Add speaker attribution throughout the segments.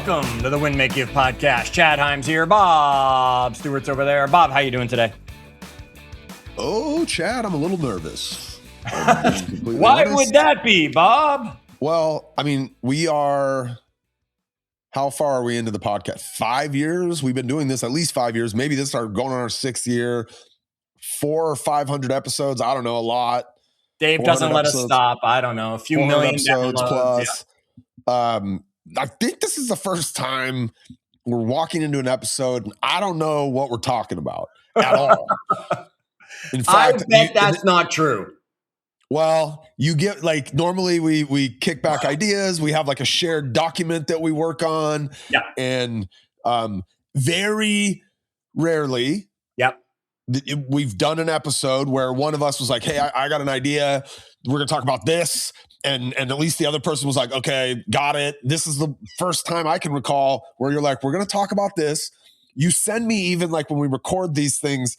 Speaker 1: Welcome to the Win Make Give podcast. Chad Hyams here. Bob Stewart's over there. Bob, how you doing today?
Speaker 2: Oh, Chad, I'm a little nervous.
Speaker 1: Why would that be, Bob?
Speaker 2: Well, I mean, how far are we into the podcast? 5 years? We've been doing this at least 5 years. Maybe this is going on our 6th year. 400 or 500 episodes. I don't know, a lot.
Speaker 1: Dave doesn't let us stop. I don't know. A few million
Speaker 2: episodes
Speaker 1: downloads,
Speaker 2: plus. Yeah. I think this is the first time we're walking into an episode and I don't know what we're talking about at all. In fact,
Speaker 1: I bet that's not true.
Speaker 2: Well, you get normally we kick back ideas. We have a shared document that we work on.
Speaker 1: Yeah.
Speaker 2: And very rarely.
Speaker 1: Yep.
Speaker 2: We've done an episode where one of us was like, hey, I got an idea. We're going to talk about this. And at least the other person was like, okay, got it. This is the first time I can recall where you're like, we're going to talk about this. You send me even when we record these things,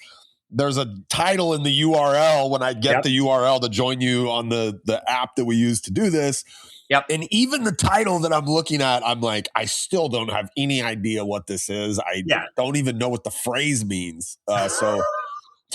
Speaker 2: there's a title in the URL when I get the URL to join you on the app that we use to do this.
Speaker 1: Yep.
Speaker 2: And even the title that I'm looking at, I'm like, I still don't have any idea what this is. I don't even know what the phrase means. So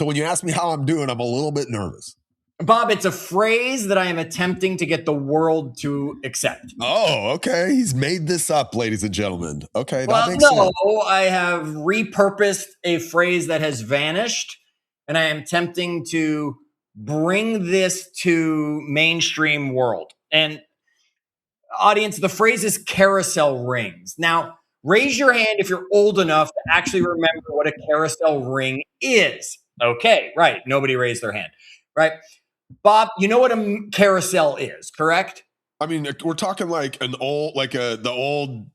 Speaker 2: when you ask me how I'm doing, I'm a little bit nervous.
Speaker 1: Bob, it's a phrase that I am attempting to get the world to accept.
Speaker 2: Oh, okay. He's made this up, ladies and gentlemen. Okay,
Speaker 1: that makes sense. I have repurposed a phrase that has vanished, and I am attempting to bring this to mainstream world. And audience, the phrase is carousel rings. Now, raise your hand if you're old enough to actually remember what a carousel ring is. Okay, right. Nobody raised their hand, right? Bob, you know what a carousel is, correct?
Speaker 2: I mean, we're talking the old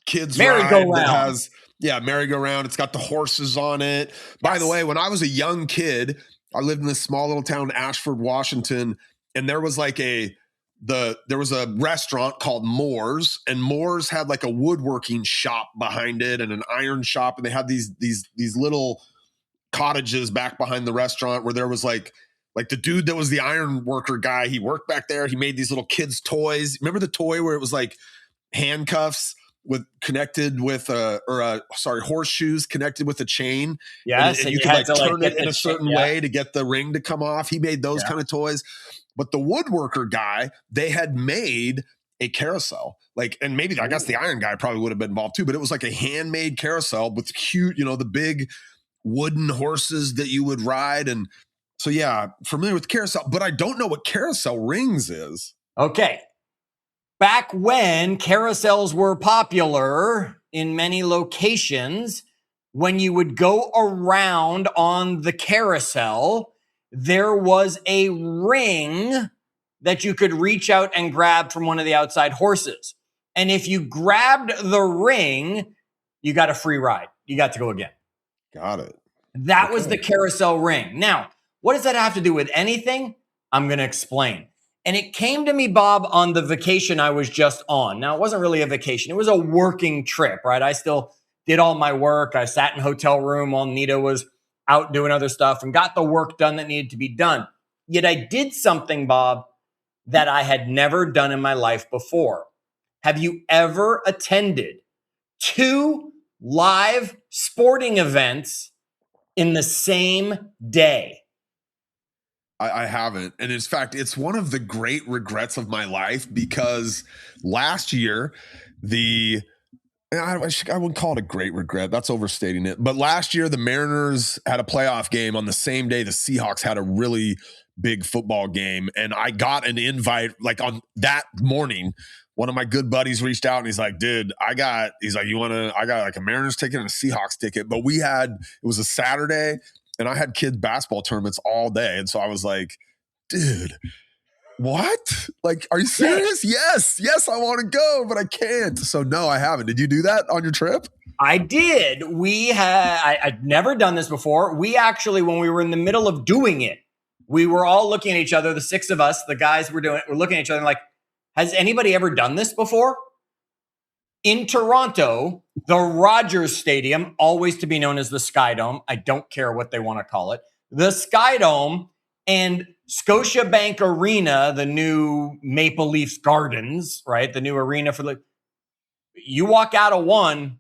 Speaker 2: kids
Speaker 1: merry-go-round
Speaker 2: that has, merry-go-round. It's got the horses on it. Yes. By the way, when I was a young kid, I lived in this small little town, Ashford, Washington, and there was there was a restaurant called Moore's, and Moore's had a woodworking shop behind it and an iron shop, and they had these little cottages back behind the restaurant where there was the dude that was the iron worker guy. He worked back there. He made these little kids' toys. Remember the toy where it was handcuffs connected with horseshoes connected with a chain?
Speaker 1: Yes.
Speaker 2: And you could turn it in a certain way to get the ring to come off. He made those kind of toys. But the woodworker guy, they had made a carousel. And maybe, I guess the iron guy probably would have been involved too, but it was a handmade carousel with cute, the big wooden horses that you would ride. And so, familiar with carousel, but I don't know what carousel rings is.
Speaker 1: Okay. Back when carousels were popular in many locations, when you would go around on the carousel, there was a ring that you could reach out and grab from one of the outside horses. And if you grabbed the ring, you got a free ride. You got to go again.
Speaker 2: Got it.
Speaker 1: That was the carousel ring. Now, what does that have to do with anything? I'm going to explain. And it came to me, Bob, on the vacation I was just on. Now, it wasn't really a vacation. It was a working trip, right? I still did all my work. I sat in a hotel room while Nita was out doing other stuff and got the work done that needed to be done. Yet I did something, Bob, that I had never done in my life before. Have you ever attended 2 live sporting events in the same day?
Speaker 2: I haven't. And in fact, it's one of the great regrets of my life because last year, I wouldn't call it a great regret. That's overstating it. But last year, the Mariners had a playoff game on the same day the Seahawks had a really big football game. And I got an invite on that morning. One of my good buddies reached out and he's like, dude, I got a Mariners ticket and a Seahawks ticket. But it was a Saturday and I had kids basketball tournaments all day. And so I was like, dude, what? Are you serious? Yes, I want to go, but I can't. So no, I haven't. Did you do that on your trip?
Speaker 1: I did. I'd never done this before. We actually, when we were in the middle of doing it, we were all looking at each other, the 6 of us, the guys were doing it, we're looking at each other and has anybody ever done this before? In Toronto, the Rogers Stadium, always to be known as the Sky Dome. I don't care what they want to call it. The Sky Dome and Scotiabank Arena, the new Maple Leafs Gardens, right? The new arena for You walk out of one,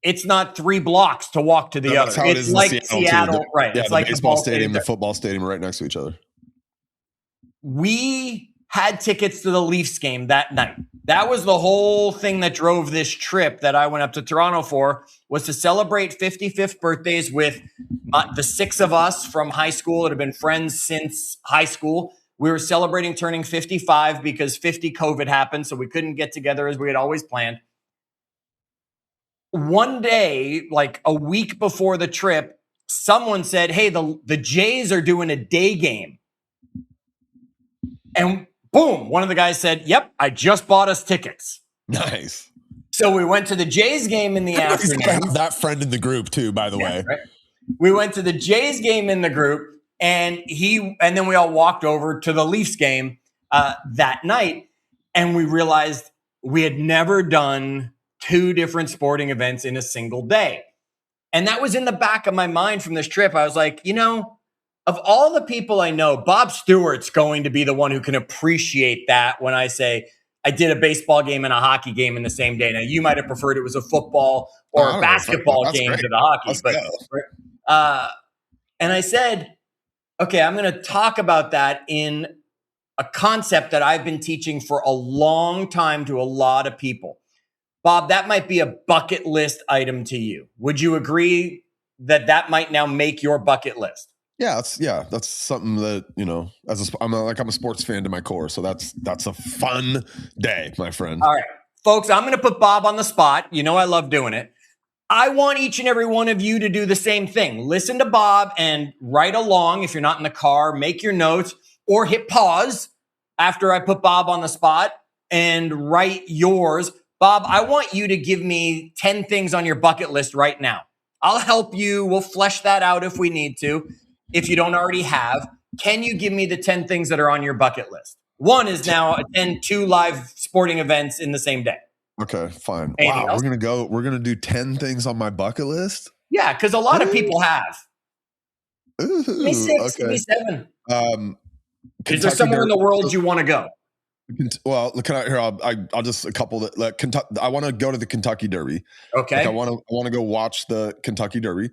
Speaker 1: it's not 3 blocks to walk to the other.
Speaker 2: That's how it
Speaker 1: It's
Speaker 2: is in
Speaker 1: like
Speaker 2: Seattle, too.
Speaker 1: right?
Speaker 2: Yeah,
Speaker 1: It's
Speaker 2: the
Speaker 1: like
Speaker 2: baseball
Speaker 1: the
Speaker 2: stadium, the football stadium are right next to each other.
Speaker 1: We had tickets to the Leafs game that night. That was the whole thing that drove this trip that I went up to Toronto for, was to celebrate 55th birthdays with the 6 of us from high school that have been friends since high school. We were celebrating turning 55 because 50 COVID happened, so we couldn't get together as we had always planned. One day, like a week before the trip, someone said, hey, the Jays are doing a day game. And boom, one of the guys said, yep, I just bought us tickets.
Speaker 2: Nice.
Speaker 1: So we went to the Jays game in the afternoon.
Speaker 2: Have that friend in the group too, by the way.
Speaker 1: Right? We went to the Jays game in the group, and then we all walked over to the Leafs game that night, and we realized we had never done 2 different sporting events in a single day. And that was in the back of my mind from this trip. I was like, of all the people I know, Bob Stewart's going to be the one who can appreciate that when I say I did a baseball game and a hockey game in the same day. Now, you might have preferred it was a football or a basketball game to the hockey. And I said, okay, I'm going to talk about that in a concept that I've been teaching for a long time to a lot of people. Bob, that might be a bucket list item to you. Would you agree that might now make your bucket list?
Speaker 2: Yeah, that's something that, I'm a sports fan to my core, so that's a fun day, my friend.
Speaker 1: All right, folks, I'm going to put Bob on the spot. I love doing it. I want each and every one of you to do the same thing. Listen to Bob and write along. If you're not in the car, make your notes or hit pause after I put Bob on the spot and write yours. Bob, I want you to give me 10 things on your bucket list right now. I'll help you. We'll flesh that out if we need to. If you don't already have, can you give me the 10 things that are on your bucket list? One is now attend 2 live sporting events in the same day.
Speaker 2: Okay, fine.
Speaker 1: Anything else?
Speaker 2: We're going to do 10 things on my bucket list?
Speaker 1: Yeah, because a lot of people have.
Speaker 2: Ooh,
Speaker 1: give me 6,
Speaker 2: okay.
Speaker 1: give me 7. Is there
Speaker 2: Kentucky
Speaker 1: somewhere in the world you want to go?
Speaker 2: Well, I'll just a couple that Kentucky. I want to go to the Kentucky Derby.
Speaker 1: Okay.
Speaker 2: I want to go watch the Kentucky Derby.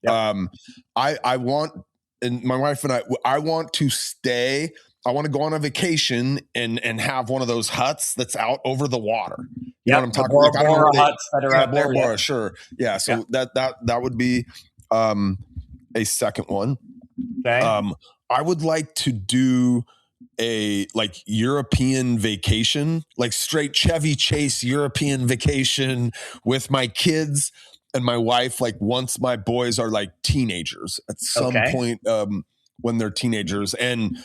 Speaker 2: Yep. I want, and my wife and I want to stay. I want to go on a vacation and have one of those huts that's out over the water. You know what I'm talking about?
Speaker 1: Bora Bora huts that are out there.
Speaker 2: Bora Bora, sure. Yeah. So that would be a second one.
Speaker 1: Okay.
Speaker 2: I would like to do a European vacation, like straight Chevy Chase European vacation with my kids and my wife. Like once my boys are like teenagers at some point, when they're teenagers, and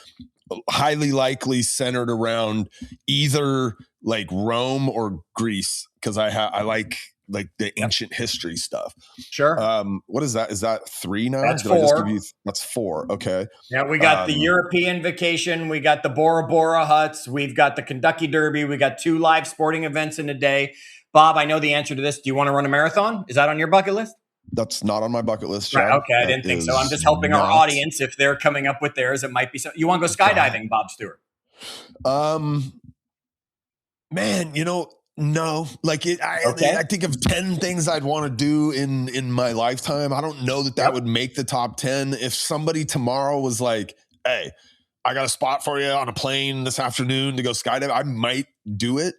Speaker 2: highly likely centered around either like Rome or Greece, because I like the ancient history stuff.
Speaker 1: Sure.
Speaker 2: What is that? Is that 3 now?
Speaker 1: That's 4.
Speaker 2: That's 4. Okay.
Speaker 1: Yeah, we got the European vacation. We got the Bora Bora huts. We've got the Kentucky Derby. We got 2 live sporting events in a day. Bob, I know the answer to this. Do you want to run a marathon? Is that on your bucket list?
Speaker 2: That's not on my bucket list, Chad.
Speaker 1: Right, okay, I didn't think so. I'm just helping our audience. If they're coming up with theirs, it might be so. You want to go skydiving, Bob Stewart?
Speaker 2: Man, no. I think of 10 things I'd want to do in my lifetime. I don't know that would make the top 10. If somebody tomorrow was like, hey, I got a spot for you on a plane this afternoon to go skydiving, I might do it.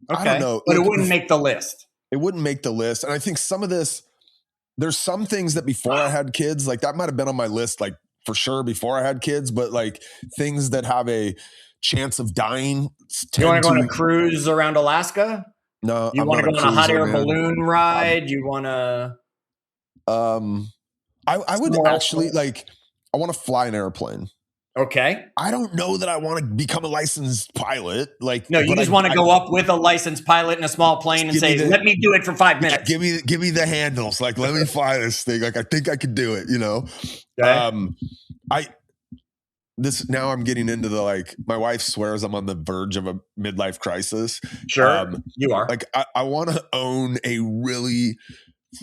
Speaker 1: Okay.
Speaker 2: I don't know.
Speaker 1: But it wouldn't make the list.
Speaker 2: It wouldn't make the list. And I think some of this, there's some things that before I had kids, like that might have been on my list, like for sure before I had kids, but like things that have a chance of dying.
Speaker 1: You want to go on a cruise around Alaska?
Speaker 2: No.
Speaker 1: You want to go on a hot air balloon ride? You want to?
Speaker 2: I would actually I want to fly an airplane.
Speaker 1: Okay.
Speaker 2: I don't know that I want to become a licensed pilot.
Speaker 1: No, you just want to go up with a licensed pilot in a small plane and say, let me do it for 5 minutes.
Speaker 2: Give me the handles. Like, let me fly this thing. Like, I think I could do it,
Speaker 1: Okay.
Speaker 2: Now I'm getting into my wife swears I'm on the verge of a midlife crisis.
Speaker 1: Sure. You are.
Speaker 2: I want to own a really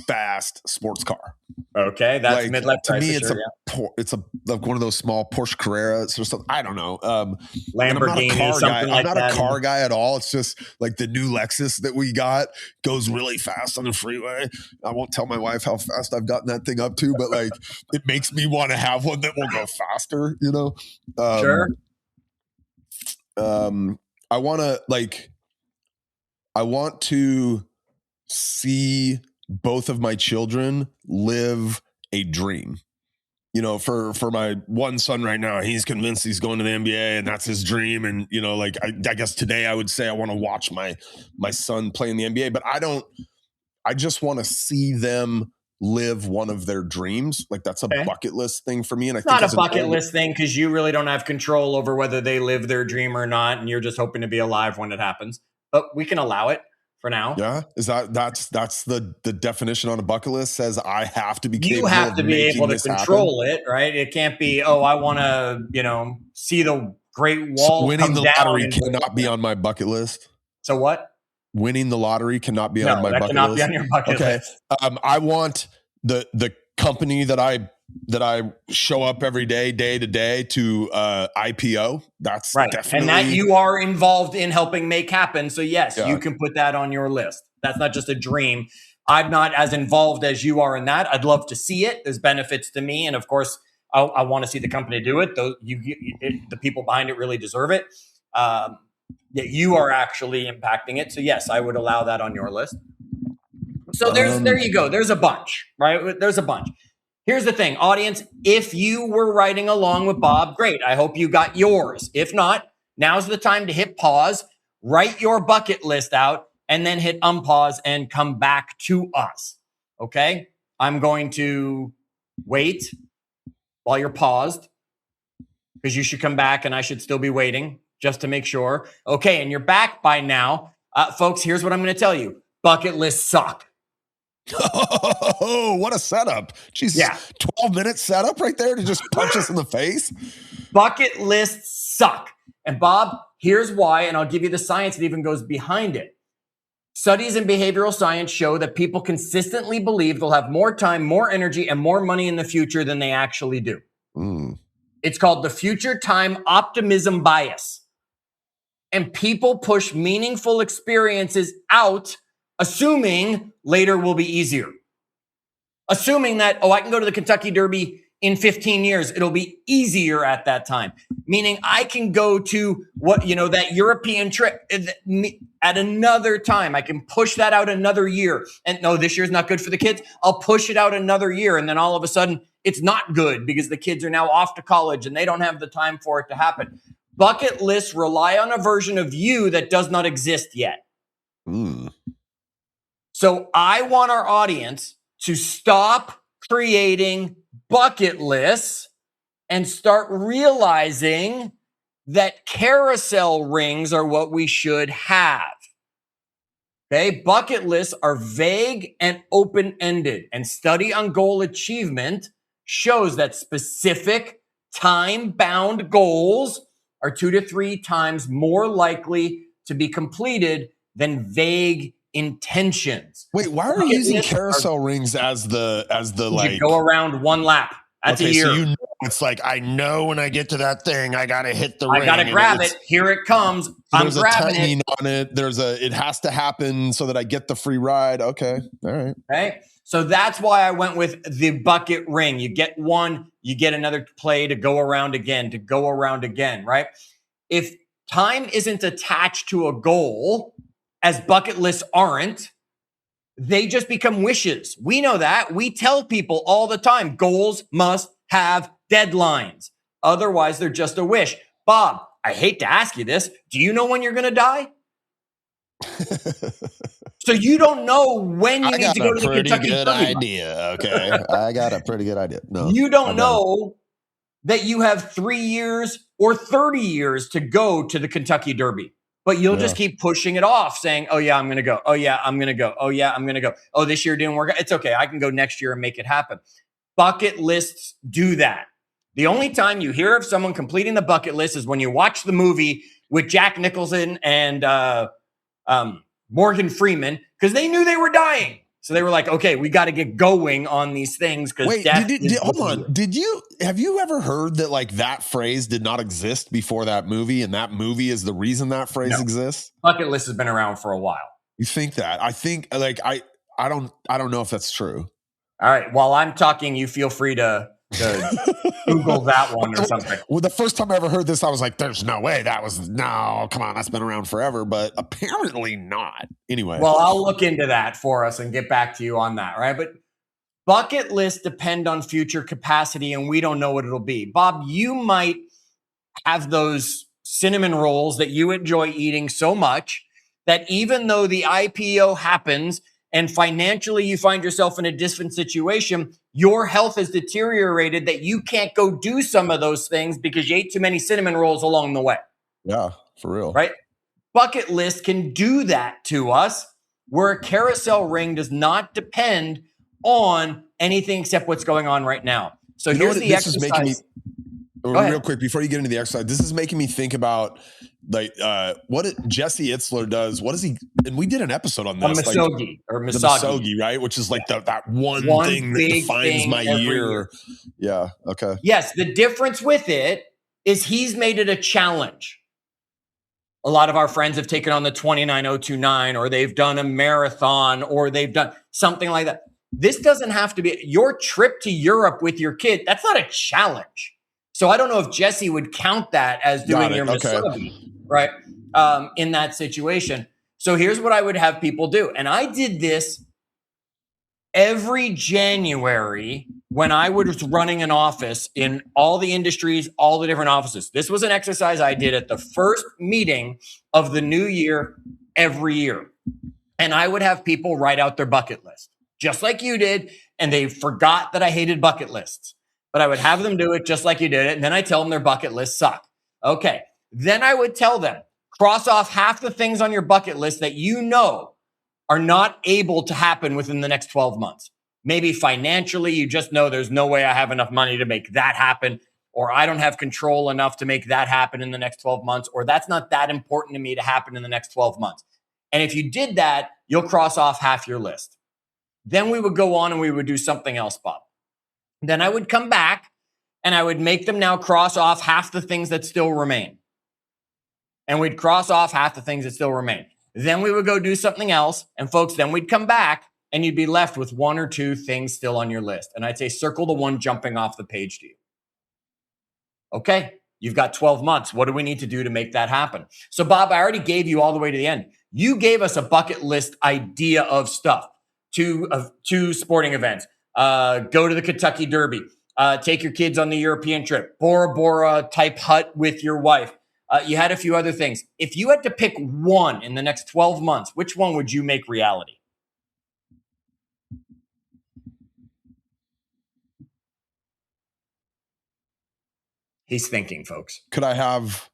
Speaker 2: fast sports car.
Speaker 1: Okay, that's
Speaker 2: Like,
Speaker 1: midlife
Speaker 2: to me,
Speaker 1: crisis.
Speaker 2: it's like one of those small Porsche Carreras or something. I don't know. And I'm not a
Speaker 1: Lamborghini,
Speaker 2: car guy.
Speaker 1: something
Speaker 2: I'm
Speaker 1: like
Speaker 2: not
Speaker 1: that.
Speaker 2: a car guy at all. It's just like the new Lexus that we got goes really fast on the freeway. I won't tell my wife how fast I've gotten that thing up to, but like it makes me want to have one that will go faster, you know?
Speaker 1: Sure.
Speaker 2: I want to see both of my children live a dream. You know, for my one son right now, he's convinced he's going to the NBA and that's his dream. And, you know, like I guess today I would say I want to watch my son play in the NBA, but I just want to see them live one of their dreams. Like that's a bucket list thing for me. And
Speaker 1: it's not a bucket list thing because you really don't have control over whether they live their dream or not. And you're just hoping to be alive when it happens, but we can allow it for now.
Speaker 2: Yeah. Is that's the definition on a bucket list says I have to be
Speaker 1: you have to be able to control it, right? It can't be, I want to, see the Great Wall.
Speaker 2: So winning the lottery cannot be on my bucket list.
Speaker 1: So what?
Speaker 2: Winning the lottery cannot be on my bucket list.
Speaker 1: Cannot be on your bucket list.
Speaker 2: I want the company that I show up every day to day to IPO. That's
Speaker 1: right.
Speaker 2: Definitely,
Speaker 1: and that you are involved in helping make happen. So yes, you can put that on your list. That's not just a dream. I'm not as involved as you are in that. I'd love to see it. There's benefits to me, and of course, I want to see the company do it. Though the people behind it really deserve it. That you are actually impacting it. So yes, I would allow that on your list. So there you go. There's a bunch, right? There's a bunch. Here's the thing, audience. If you were riding along with Bob, great. I hope you got yours. If not, now's the time to hit pause, write your bucket list out, and then hit unpause and come back to us. Okay? I'm going to wait while you're paused because you should come back and I should still be waiting just to make sure. Okay, and you're back by now. Folks, here's what I'm going to tell you. Bucket lists suck.
Speaker 2: Oh, what a setup. Jesus, yeah. 12-minute setup right there to just punch us in the face.
Speaker 1: Bucket lists suck. And Bob, here's why, and I'll give you the science that even goes behind it. Studies in behavioral science show that people consistently believe they'll have more time, more energy, and more money in the future than they actually do. It's called the future time optimism bias. And people push meaningful experiences out, assuming later will be easier. Assuming that, I can go to the Kentucky Derby in 15 years. It'll be easier at that time. Meaning I can go to that European trip at another time. I can push that out another year. And no, this year's not good for the kids. I'll push it out another year. And then all of a sudden it's not good because the kids are now off to college and they don't have the time for it to happen. Bucket lists rely on a version of you that does not exist yet. So I want our audience to stop creating bucket lists and start realizing that carousel rings are what we should have. Okay, bucket lists are vague and open-ended, and study on goal achievement shows that specific time-bound goals are 2 to 3 times more likely to be completed than vague intentions.
Speaker 2: Wait, why are you using carousel rings as the like?
Speaker 1: You go around one lap. That's a year.
Speaker 2: So it's like I know when I get to that thing, I gotta hit the ring.
Speaker 1: I gotta grab it. Here it comes. I'm grabbing it.
Speaker 2: On it. It has to happen so that I get the free ride. Okay, all right.
Speaker 1: Okay. So that's why I went with the bucket ring. You get one, you get another play to go around again, right? If time isn't attached to a goal, as bucket lists aren't, they just become wishes. We know that. We tell people all the time, goals must have deadlines. Otherwise, they're just a wish. Bob, I hate to ask you this. Do you know when you're going to die? So you don't know when you need to go to the Kentucky Derby.
Speaker 2: Idea. Okay. I got a pretty good idea. No,
Speaker 1: you don't know that you have 3 years or 30 years to go to the Kentucky Derby, but you'll just keep pushing it off saying, oh yeah, I'm going to go. Oh yeah, I'm going to go. Oh yeah, I'm going to go. Oh, this year didn't work out. It's okay. I can go next year and make it happen. Bucket lists do that. The only time you hear of someone completing the bucket list is when you watch the movie with Jack Nicholson and Morgan Freeman, because they knew they were dying. So they were like, okay, we got to get going on these things because
Speaker 2: Wait,
Speaker 1: death
Speaker 2: hold on. Have you ever heard that like that phrase did not exist before that movie, and that movie is the reason that phrase exists?
Speaker 1: Bucket list has been around for a while.
Speaker 2: You think that? I think like I don't know if that's true.
Speaker 1: All right. While I'm talking, you feel free to Google that one or something.
Speaker 2: Well, the first time I ever heard this, I was like, there's no way no, come on, that's been around forever, but apparently not. Anyway.
Speaker 1: Well, I'll look into that for us and get back to you on that, right? But bucket lists depend on future capacity, and we don't know what it'll be. Bob, you might have those cinnamon rolls that you enjoy eating so much that even though the IPO happens and financially you find yourself in a different situation, your health has deteriorated that you can't go do some of those things because you ate too many cinnamon rolls along the way.
Speaker 2: Yeah, for real.
Speaker 1: Right? Bucket list can do that to us, where a carousel ring does not depend on anything except what's going on right now. So here's the exercise.
Speaker 2: Real quick, before you get into the exercise, this is making me think about like what Jesse Itzler does. What is he? And we did an episode on this.
Speaker 1: Misogi,
Speaker 2: Misogi, right? Which is like that one thing that defines my year. Yeah. Okay.
Speaker 1: Yes. The difference with it is he's made it a challenge. A lot of our friends have taken on the 29029, or they've done a marathon, or they've done something like that. This doesn't have to be your trip to Europe with your kid. That's not a challenge. So I don't know if Jesse would count that as doing your Misogi, right? In that situation. So here's what I would have people do. And I did this every January when I was running an office in all the industries, all the different offices. This was an exercise I did at the first meeting of the new year every year. And I would have people write out their bucket list, just like you did. And they forgot that I hated bucket lists. But I would have them do it just like you did it. And then I tell them their bucket lists suck. Okay. Then I would tell them, cross off half the things on your bucket list that you know are not able to happen within the next 12 months. Maybe financially, you just know there's no way I have enough money to make that happen, or I don't have control enough to make that happen in the next 12 months, or that's not that important to me to happen in the next 12 months. And if you did that, you'll cross off half your list. Then we would go on and we would do something else, Bob. Then I would come back and I would make them now cross off half the things that still remain. And we'd cross off half the things that still remain. Then we would go do something else. And folks, then we'd come back and you'd be left with one or two things still on your list. And I'd say, circle the one jumping off the page to you. Okay, you've got 12 months. What do we need to do to make that happen? So Bob, I already gave you all the way to the end. You gave us a bucket list idea of stuff. Two sporting events. Go to the Kentucky Derby. Take your kids on the European trip. Bora Bora type hut with your wife. You had a few other things. If you had to pick one in the next 12 months, which one would you make reality? He's thinking, folks.
Speaker 2: Could I have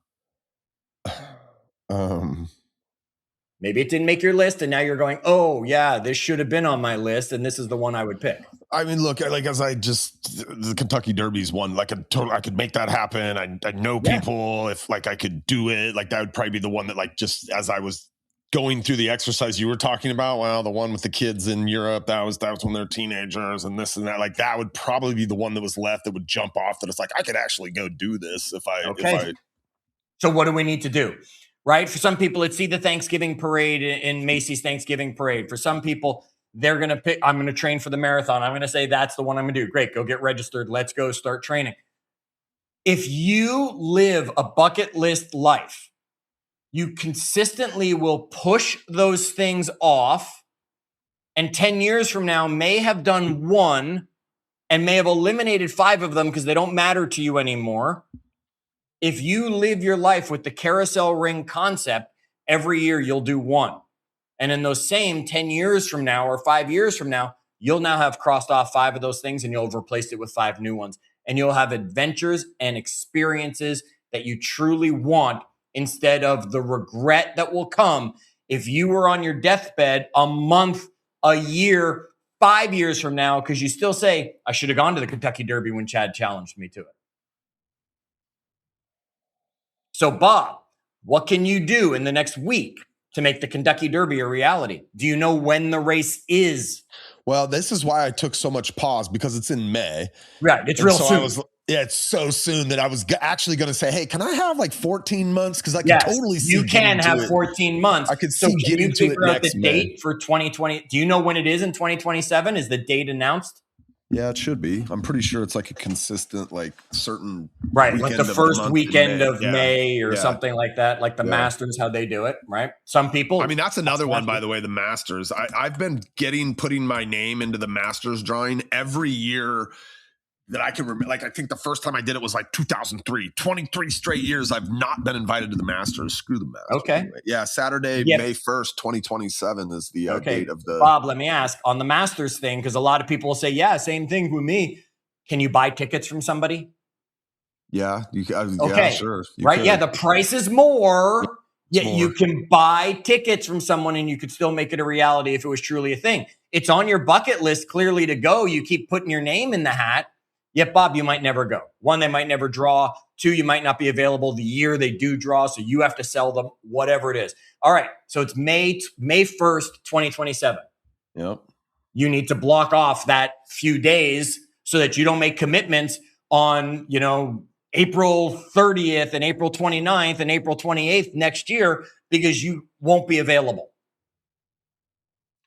Speaker 1: maybe it didn't make your list and now you're going, oh yeah, this should have been on my list and this is the one I would pick.
Speaker 2: I mean, look, like the Kentucky Derby's one, like I could make that happen. I know people, if like I could do it, like that would probably be the one that like, just as I was going through the exercise you were talking about, well, the one with the kids in Europe, that was when they're teenagers and this and that, like that would probably be the one that was left that would jump off, that it's like, I could actually go do this if I.
Speaker 1: So what do we need to do? Right? For some people, it's see the Thanksgiving parade in Macy's Thanksgiving parade. For some people, they're going to pick, I'm going to train for the marathon. I'm going to say, that's the one I'm going to do. Great. Go get registered. Let's go start training. If you live a bucket list life, you consistently will push those things off. And 10 years from now, may have done one and may have eliminated 5 of them because they don't matter to you anymore. If you live your life with the carousel ring concept, every year you'll do one. And in those same 10 years from now or 5 years from now, you'll now have crossed off 5 of those things and you'll have replaced it with 5 new ones. And you'll have adventures and experiences that you truly want instead of the regret that will come if you were on your deathbed a month, a year, 5 years from now, because you still say, I should have gone to the Kentucky Derby when Chad challenged me to it. So, Bob, what can you do in the next week to make the Kentucky Derby a reality. Do you know when the race is?
Speaker 2: Well, this is why I took so much pause, because it's in May.
Speaker 1: Right. It's
Speaker 2: And
Speaker 1: real
Speaker 2: so
Speaker 1: soon.
Speaker 2: it's so soon that I was actually going to say, hey, can I have like 14 months? Because I can
Speaker 1: Yes,
Speaker 2: totally see
Speaker 1: you can
Speaker 2: getting
Speaker 1: have
Speaker 2: to it.
Speaker 1: 14 months.
Speaker 2: I could
Speaker 1: So
Speaker 2: see
Speaker 1: can you
Speaker 2: getting to it
Speaker 1: figure out the
Speaker 2: next May.
Speaker 1: date for 2020? Do you know when it is in 2027? Is the date announced?
Speaker 2: Yeah, it should be. I'm pretty sure it's like a consistent, like certain
Speaker 1: Right, like the
Speaker 2: weekend of
Speaker 1: first
Speaker 2: month in
Speaker 1: weekend
Speaker 2: May.
Speaker 1: of
Speaker 2: Yeah.
Speaker 1: May or
Speaker 2: Yeah.
Speaker 1: something like that, like the
Speaker 2: Yeah.
Speaker 1: Masters, how they do it, right? Some people.
Speaker 2: I mean, that's another one, by the way, the Masters. I've been putting my name into the Masters drawing every year that I can remember. Like, I think the first time I did it was like 2003. 23 straight years I've not been invited to the Masters. Screw the Masters.
Speaker 1: Okay.
Speaker 2: Anyway, yeah, Saturday,
Speaker 1: Yep.
Speaker 2: May 1st, 2027 is the date of the...
Speaker 1: Bob, let me ask on the Masters thing, because a lot of people will say, yeah, same thing with me. Can you buy tickets from somebody?
Speaker 2: Yeah,
Speaker 1: Okay.
Speaker 2: yeah, sure.
Speaker 1: Right?
Speaker 2: could.
Speaker 1: Yeah, the price is more.
Speaker 2: It's
Speaker 1: Yet you can buy tickets from someone and you could still make it a reality if it was truly a thing. It's on your bucket list clearly to go. You keep putting your name in the hat. Yet, Bob, you might never go. One, they might never draw. Two, you might not be available the year they do draw, so you have to sell them, whatever it is. All right, so it's May 1st, 2027.
Speaker 2: Yep.
Speaker 1: You need to block off that few days so that you don't make commitments on, April 30th and April 29th and April 28th next year, because you won't be available.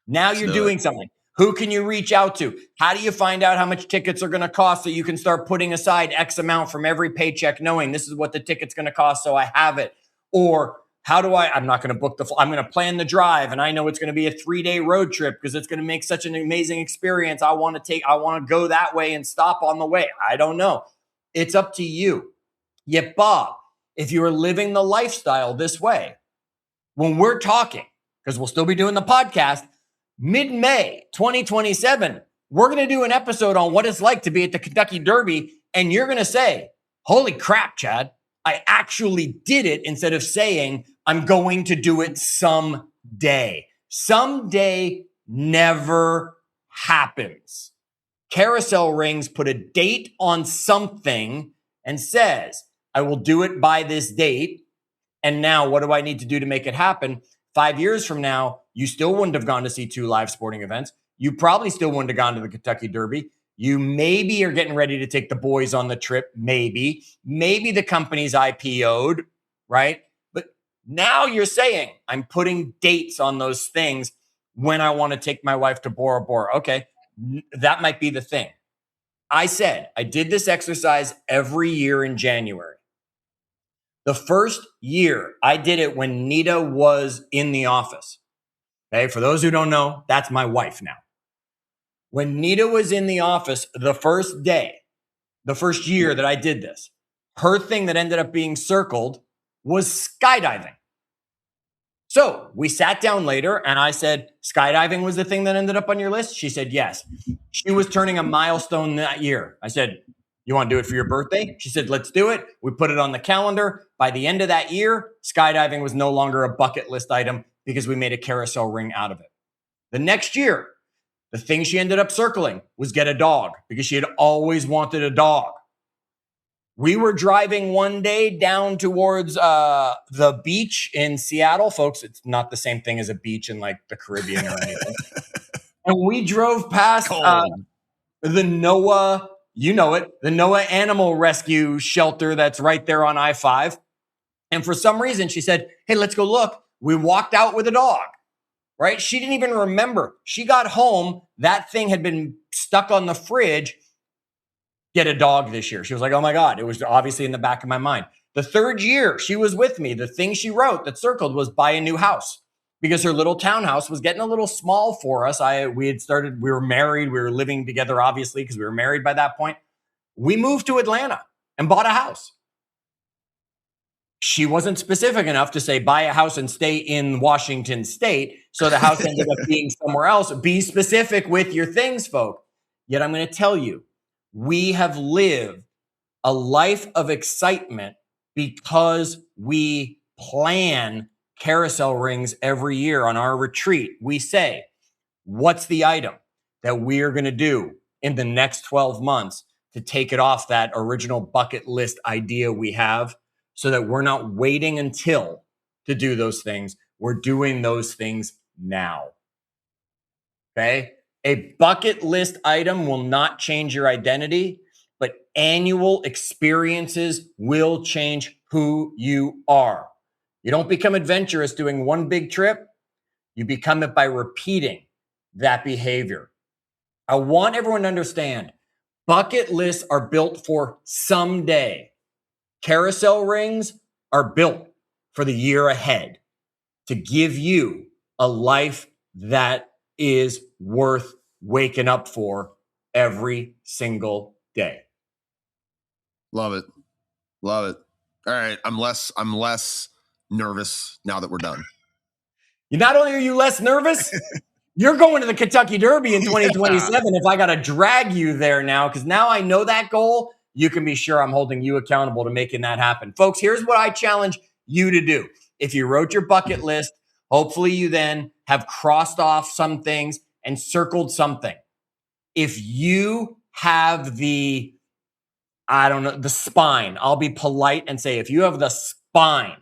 Speaker 1: Now you're doing something. Who can you reach out to? How do you find out how much tickets are going to cost so you can start putting aside X amount from every paycheck, knowing this is what the ticket's going to cost, so I have it? Or how do I'm not going to book I'm going to plan the drive, and I know it's going to be a 3-day road trip because it's going to make such an amazing experience. I want to go that way and stop on the way. I don't know. It's up to you. Yet, Bob, if you are living the lifestyle this way, when we're talking, because we'll still be doing the podcast, mid-May 2027, we're going to do an episode on what it's like to be at the Kentucky Derby, and you're going to say, holy crap, Chad, I actually did it, instead of saying, I'm going to do it someday. Someday never happens. Carousel Rings put a date on something and says, I will do it by this date. And now what do I need to do to make it happen? 5 years from now, you still wouldn't have gone to see 2 live sporting events. You probably still wouldn't have gone to the Kentucky Derby. You maybe are getting ready to take the boys on the trip. Maybe the company's IPO'd, right? But now you're saying, I'm putting dates on those things when I want to take my wife to Bora Bora. Okay, that might be the thing. I said, I did this exercise every year in January. The first year, I did it when Nita was in the office. Okay, for those who don't know, that's my wife now. When Nita was in the office the first day, the first year that I did this, her thing that ended up being circled was skydiving. So we sat down later and I said, skydiving was the thing that ended up on your list? She said, yes. She was turning a milestone that year. I said, you want to do it for your birthday? She said, let's do it. We put it on the calendar. By the end of that year, skydiving was no longer a bucket list item because we made a carousel ring out of it. The next year, the thing she ended up circling was get a dog because she had always wanted a dog. We were driving one day down towards the beach in Seattle. Folks, it's not the same thing as a beach in like the Caribbean or anything. And we drove past the NOAA, you know it, the NOAA Animal Rescue Shelter that's right there on I-5. And for some reason, she said, hey, let's go look. We walked out with a dog, right? She didn't even remember. She got home. That thing had been stuck on the fridge. Get a dog this year. She was like, oh my God. It was obviously in the back of my mind. The third year she was with me, the thing she wrote that circled was buy a new house because her little townhouse was getting a little small for us. We were married. We were living together, obviously, because we were married by that point. We moved to Atlanta and bought a house. She wasn't specific enough to say buy a house and stay in Washington State. So the house ended up being somewhere else. Be specific with your things, folk. Yet I'm going to tell you, we have lived a life of excitement because we plan carousel rings every year on our retreat. We say, what's the item that we are going to do in the next 12 months to take it off that original bucket list idea we have so that we're not waiting until to do those things. we're doing those things now. Okay? A bucket list item will not change your identity, but annual experiences will change who you are. You don't become adventurous doing one big trip. You become it by repeating that behavior. I want everyone to understand bucket lists are built for someday. Carousel rings are built for the year ahead to give you a life that is worth waking up for every single day.
Speaker 2: Love it. Love it. All right. I'm less nervous now that we're done.
Speaker 1: Not only are you less nervous, you're going to the Kentucky Derby in 2027 if I got to drag you there now, because now I know that goal. You can be sure I'm holding you accountable to making that happen. Folks, here's what I challenge you to do. If you wrote your bucket list, hopefully you then have crossed off some things and circled something. If you have the spine, I'll be polite and say, if you have the spine,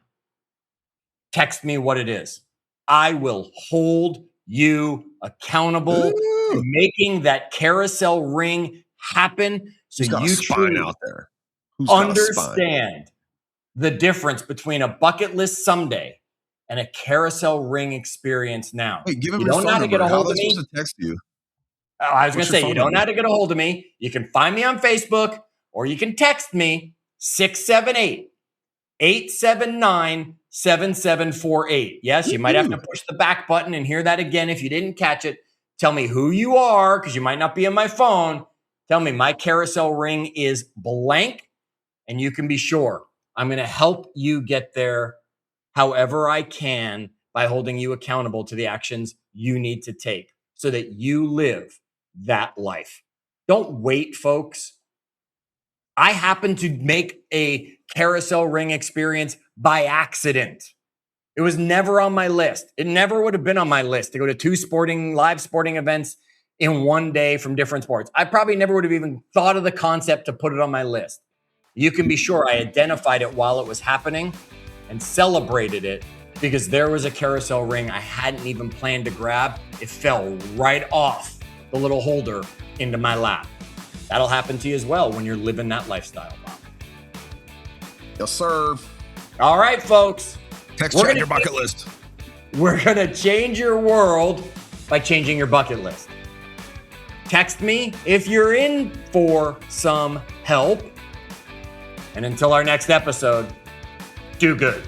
Speaker 1: text me what it is. I will hold you accountable to making that carousel ring happen. So you truly
Speaker 2: out there.
Speaker 1: understand the difference between a bucket list someday and a carousel ring experience now.
Speaker 2: Wait, give him
Speaker 1: you
Speaker 2: your
Speaker 1: don't know
Speaker 2: phone
Speaker 1: how to get
Speaker 2: number.
Speaker 1: a hold
Speaker 2: How
Speaker 1: of
Speaker 2: are they
Speaker 1: me.
Speaker 2: supposed to text you?
Speaker 1: I was going to say, you don't
Speaker 2: number?
Speaker 1: know how to get a hold of me. You can find me on Facebook or you can text me 678-879-7748. Yes, you might have to push the back button and hear that again if you didn't catch it. Tell me who you are, because you might not be on my phone. Tell me my carousel ring is blank, and you can be sure I'm going to help you get there however I can by holding you accountable to the actions you need to take so that you live that life. Don't wait, folks. I happened to make a carousel ring experience by accident. It was never on my list. It never would have been on my list to go to 2 live sporting events in one day from different sports. I probably never would have even thought of the concept to put it on my list. You can be sure I identified it while it was happening and celebrated it because there was a carousel ring I hadn't even planned to grab. It fell right off the little holder into my lap. That'll happen to you as well when you're living that lifestyle, Bob.
Speaker 2: Yes, sir.
Speaker 1: All right, folks.
Speaker 2: Text Chad your bucket list.
Speaker 1: We're going to change your world by changing your bucket list. Text me if you're in for some help. And until our next episode, do good.